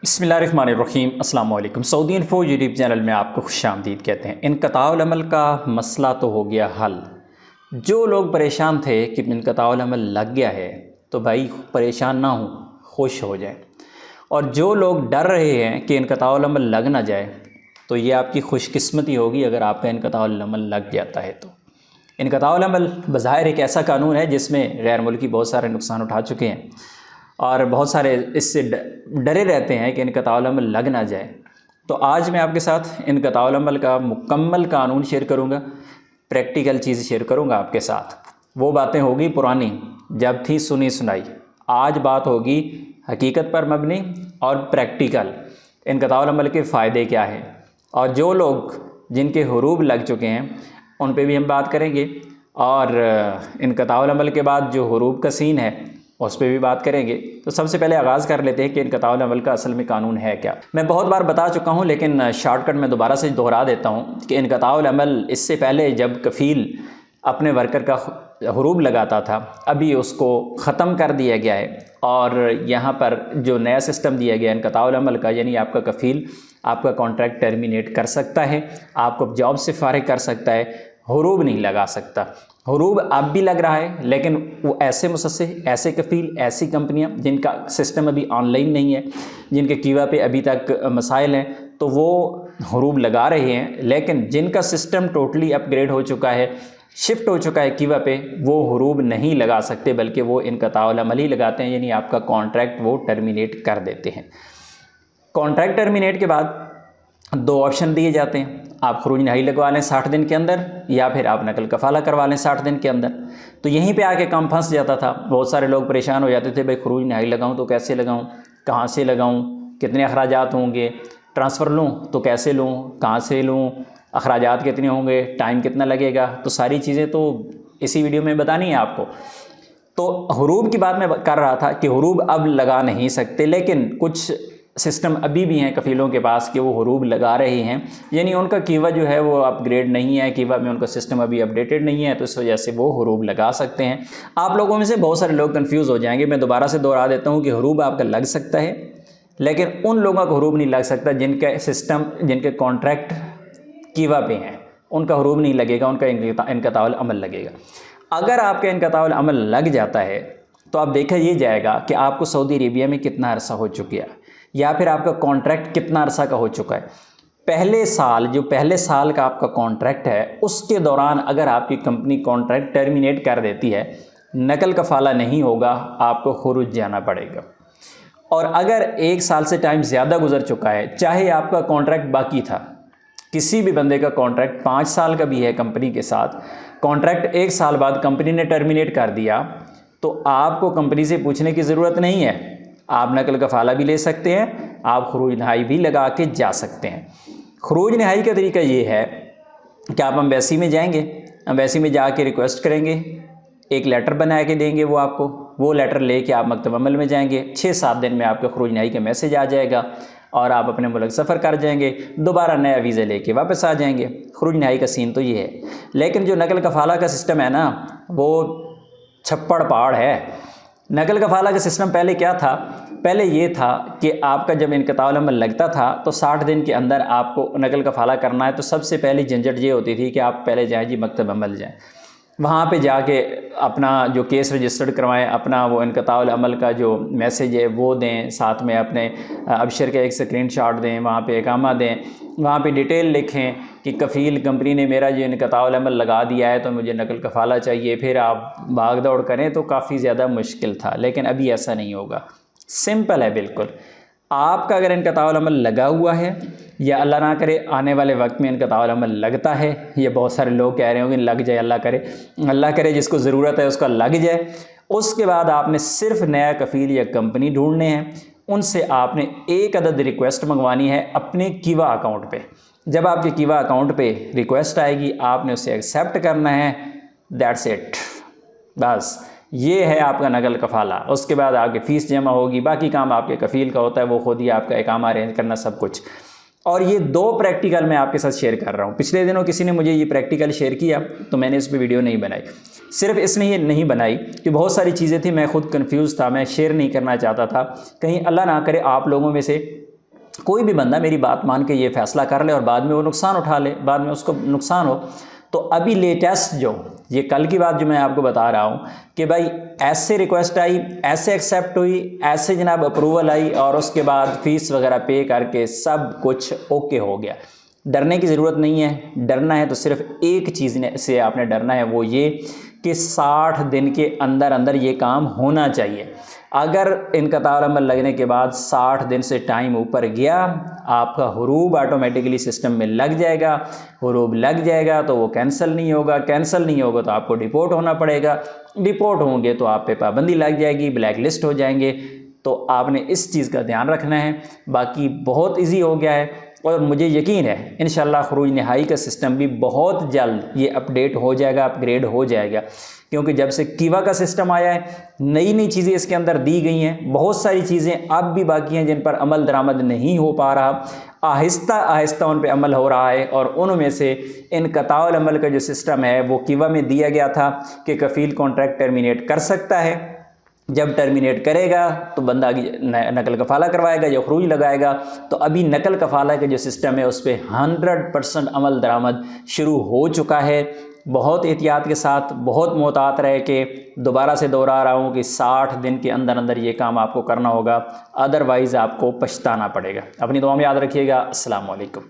बिस्मिल्लाहिर्रहमानिर्रहीम अस्सलाम वालेकुम। सऊदी इन्फो यूट्यूब चैनल में आपको खुशामदीद कहते हैं। इनक़ताउल अमल का मसला तो हो गया हल। जो लोग परेशान थे कि इनक़ताउल अमल लग गया है तो भाई परेशान ना हो, खुश हो जाए। और जो लोग डर रहे हैं कि इनक़ताउल अमल लग ना जाए तो ये आपकी खुशकिस्मती होगी अगर आपका इनक़ताउल अमल लग जाता है। तो इनक़ताउल अमल बज़ाहिर एक ऐसा कानून है जिसमें गैर मुल्की बहुत सारे नुकसान उठा चुके हैं और बहुत सारे इससे डरे रहते हैं कि इनक़ताउल अमल लग ना जाए। तो आज मैं आपके साथ इनक़ताउल अमल का मुकम्मल कानून शेयर करूंगा, प्रैक्टिकल चीज़ शेयर करूंगा आपके साथ। वो बातें होगी पुरानी जब थी सुनी सुनाई, आज बात होगी हकीकत पर मबनी और प्रैक्टिकल। इनक़ताउल अमल के फ़ायदे क्या हैं और जो लोग जिनके हुरूब लग चुके हैं उन पे भी हम बात करेंगे और इनक़ताउल अमल के बाद जो हुरूब का सीन है उस पर भी बात करेंगे। तो सबसे पहले आगाज़ कर लेते हैं कि इनक़ताउल अमल का असल में कानून है क्या। मैं बहुत बार बता चुका हूँ लेकिन शॉर्टकट में दोबारा से दोहरा देता हूँ कि इनक़ताउल अमल इससे पहले जब कफ़ील अपने वर्कर का हुरूब लगाता था, अभी उसको ख़त्म कर दिया गया है और यहाँ पर जो नया सिस्टम दिया गया है इनक़ताउल अमल का, यानी आपका कफ़ील आपका कॉन्ट्रैक्ट टर्मिनेट कर सकता है, आपको जॉब से फारिग कर सकता है, हुरूब नहीं लगा सकता। हुरूब अब भी लग रहा है लेकिन वो ऐसे मुसस्से, ऐसे कफ़ील, ऐसी कंपनियां जिनका सिस्टम अभी ऑनलाइन नहीं है, जिनके कीवा पे अभी तक मसाइल हैं, तो वो हुरूब लगा रहे हैं। लेकिन जिनका सिस्टम टोटली अपग्रेड हो चुका है, शिफ्ट हो चुका है कीवा पे, वो हुरूब नहीं लगा सकते बल्कि वो इनक़ताउल अमल ही लगाते हैं, यानी आपका कॉन्ट्रैक्ट वो टर्मिनेट कर देते हैं। कॉन्ट्रैक्ट टर्मिनेट के बाद दो ऑप्शन दिए जाते हैं, आप खरूज नहाई लगवा लें 60 दिन के अंदर या फिर आप नकल कफ़ाला करवा लें 60 दिन के अंदर। तो यहीं पे आके काम फंस जाता था। बहुत सारे लोग परेशान हो जाते थे, भाई खरूज नहाई लगाऊं तो कैसे लगाऊं, कहाँ से लगाऊं, कितने अखराजात होंगे, ट्रांसफ़र लूँ तो कैसे लूँ, कहाँ से लूँ, अखराजात कितने होंगे, टाइम कितना लगेगा। तो सारी चीज़ें तो इसी वीडियो में बतानी है आपको। तो हुरूब की बात मैं कर रहा था कि हुरूब अब लगा नहीं सकते, लेकिन कुछ सिस्टम अभी भी हैं कफ़ीलों के पास कि वो हुरूब लगा रहे हैं, यानी उनका कीवा जो है वो अपग्रेड नहीं है, कीवा में उनका सिस्टम अभी अपडेटेड नहीं है, तो इस वजह से वो हुरूब लगा सकते हैं। आप लोगों में से बहुत सारे लोग कंफ्यूज हो जाएंगे, मैं दोबारा से दोहरा देता हूँ कि हुरूब आपका लग सकता है लेकिन उन लोगों का हुरूब नहीं लग सकता जिनका सिस्टम, जिनके कॉन्ट्रैक्ट कीवा पे हैं, उनका हुरूब नहीं लगेगा, उनका इनक़ताउल अमल लगेगा। अगर आपका इनक़ताउल अमल लग जाता है तो आप देखा ये जाएगा कि आपको सऊदी अरेबिया में कितना अरसा हो चुका है या फिर आपका कॉन्ट्रैक्ट कितना अरसा का हो चुका है। पहले साल का आपका कॉन्ट्रैक्ट है उसके दौरान अगर आपकी कंपनी कॉन्ट्रैक्ट टर्मिनेट कर देती है, नकल कफ़ाला नहीं होगा, आपको खुरूज जाना पड़ेगा। और अगर 1 साल से टाइम ज़्यादा गुजर चुका है, चाहे आपका कॉन्ट्रैक्ट बाकी था, किसी भी बंदे का कॉन्ट्रैक्ट 5 साल का भी है कंपनी के साथ, कॉन्ट्रैक्ट 1 साल बाद कंपनी ने टर्मिनेट कर दिया, तो आपको कंपनी से पूछने की ज़रूरत नहीं है, आप नकल कफ़ाला भी ले सकते हैं, आप खरूज नहाई भी लगा के जा सकते हैं। खरूज नहाई का तरीका ये है कि आप एम्बेसी में जाएंगे, एम्बेसी में जाके रिक्वेस्ट करेंगे, एक लेटर बना के देंगे वो आपको, वो लेटर लेके आप मकतब अमल में जाएंगे, 6-7 दिन में आपके खरूज नहाई का मैसेज आ जाएगा और आप अपने मुल्क सफ़र कर जाएंगे, दोबारा नया वीज़ा लेके वापस आ जाएंगे। खरूज नहाई का सीन तो ये है। लेकिन जो नकल कफ़ाला का सिस्टम है ना, वो छप्पड़ पहाड़ है। नकल कफ़ाला का सिस्टम पहले क्या था? पहले ये था कि आपका जब इनक़ताउल अमल लगता था तो 60 दिन के अंदर आपको नकल कफ़ाला करना है, तो सबसे पहली झंझट ये होती थी कि आप पहले जाएँ जी मकतब अमल जाएँ, वहाँ पे जाके अपना जो केस रजिस्टर्ड करवाएं, अपना वो इनक़ताउल अमल का जो मैसेज है वो दें, साथ में अपने अबशर का एक स्क्रीनशॉट दें, वहाँ पे इकामा दें, वहाँ पे डिटेल लिखें कि कफ़ील कंपनी ने मेरा जो इनक़ताउल अमल लगा दिया है तो मुझे नकल कफ़ाला चाहिए, फिर आप भाग दौड़ करें तो काफ़ी ज़्यादा मुश्किल था। लेकिन अभी ऐसा नहीं होगा, सिंपल है बिल्कुल। आपका अगर इनक़ताउल अमल लगा हुआ है या अल्लाह ना करे आने वाले वक्त में इनक़ताउल अमल लगता है, ये बहुत सारे लोग कह रहे होंगे लग जाए, अल्लाह करे जिसको ज़रूरत है उसका लग जाए। उसके बाद आपने सिर्फ नया कफ़ील या कंपनी ढूंढने हैं, उनसे आपने एक अदद रिक्वेस्ट मंगवानी है अपने कीवा अकाउंट पे। जब आपके कीवा अकाउंट पे रिक्वेस्ट आएगी आपने उसे एक्सेप्ट करना है, दैट्स इट, बस ये है आपका नकल कफ़ाला। उसके बाद आपकी फ़ीस जमा होगी, बाकी काम आपके कफ़ील का होता है, वो खुद ही आपका इकामा अरेंज करना सब कुछ। और ये 2 प्रैक्टिकल मैं आपके साथ शेयर कर रहा हूँ। पिछले दिनों किसी ने मुझे ये प्रैक्टिकल शेयर किया तो मैंने इस पर वीडियो नहीं बनाई। सिर्फ इसने ये नहीं बनाई कि बहुत सारी चीज़ें थी, मैं खुद कंफ्यूज था, मैं शेयर नहीं करना चाहता था, कहीं अल्लाह ना करे आप लोगों में से कोई भी बंदा मेरी बात मान के ये फ़ैसला कर ले और बाद में वो नुकसान उठा ले, बाद में उसको नुकसान हो। तो अभी लेटेस्ट जो ये कल की बात जो मैं आपको बता रहा हूँ कि भाई ऐसे रिक्वेस्ट आई, ऐसे एक्सेप्ट हुई, ऐसे जनाब अप्रूवल आई और उसके बाद फ़ीस वगैरह पे करके सब कुछ ओके हो गया। डरने की ज़रूरत नहीं है। डरना है तो सिर्फ एक चीज़ से आपने डरना है, वो ये कि 60 दिन के अंदर अंदर ये काम होना चाहिए। अगर इनक़ताउल अमल लगने के बाद 60 दिन से टाइम ऊपर गया, आपका हुरूब ऑटोमेटिकली सिस्टम में लग जाएगा। हुरूब लग जाएगा तो वो कैंसिल नहीं होगा, कैंसिल नहीं होगा तो आपको डिपोर्ट होना पड़ेगा, डिपोर्ट होंगे तो आप पे पाबंदी लग जाएगी, ब्लैक लिस्ट हो जाएंगे। तो आपने इस चीज़ का ध्यान रखना है। बाकी बहुत ईजी हो गया है और मुझे यकीन है इंशाल्लाह खुरूज नहाई का सिस्टम भी बहुत जल्द ये अपडेट हो जाएगा, अपग्रेड हो जाएगा। क्योंकि जब से कीवा का सिस्टम आया है, नई नई चीज़ें इसके अंदर दी गई हैं, बहुत सारी चीज़ें अब भी बाकी हैं जिन पर अमल दरामद नहीं हो पा रहा। आहिस्ता आहिस्ता उन पर अमल हो रहा है और उनमें से इनक़ताउल अमल का जो सिस्टम है वो कीवा में दिया गया था कि कफ़ील कॉन्ट्रैक्ट टर्मिनेट कर सकता है। जब टर्मिनेट करेगा तो बंदा नकल कफ़ाला करवाएगा, जो खरूज लगाएगा। तो अभी नकल कफ़ाला का जो सिस्टम है उस पर 100% अमल दरामद शुरू हो चुका है। बहुत एहतियात के साथ, बहुत मोहतात रहे कि दोबारा से दोहरा रहा हूँ कि 60 दिन के अंदर अंदर ये काम आपको करना होगा, अदरवाइज़ आपको पछताना पड़ेगा। अपनी दुआ में याद रखिएगा। अस्सलाम वालेकुम।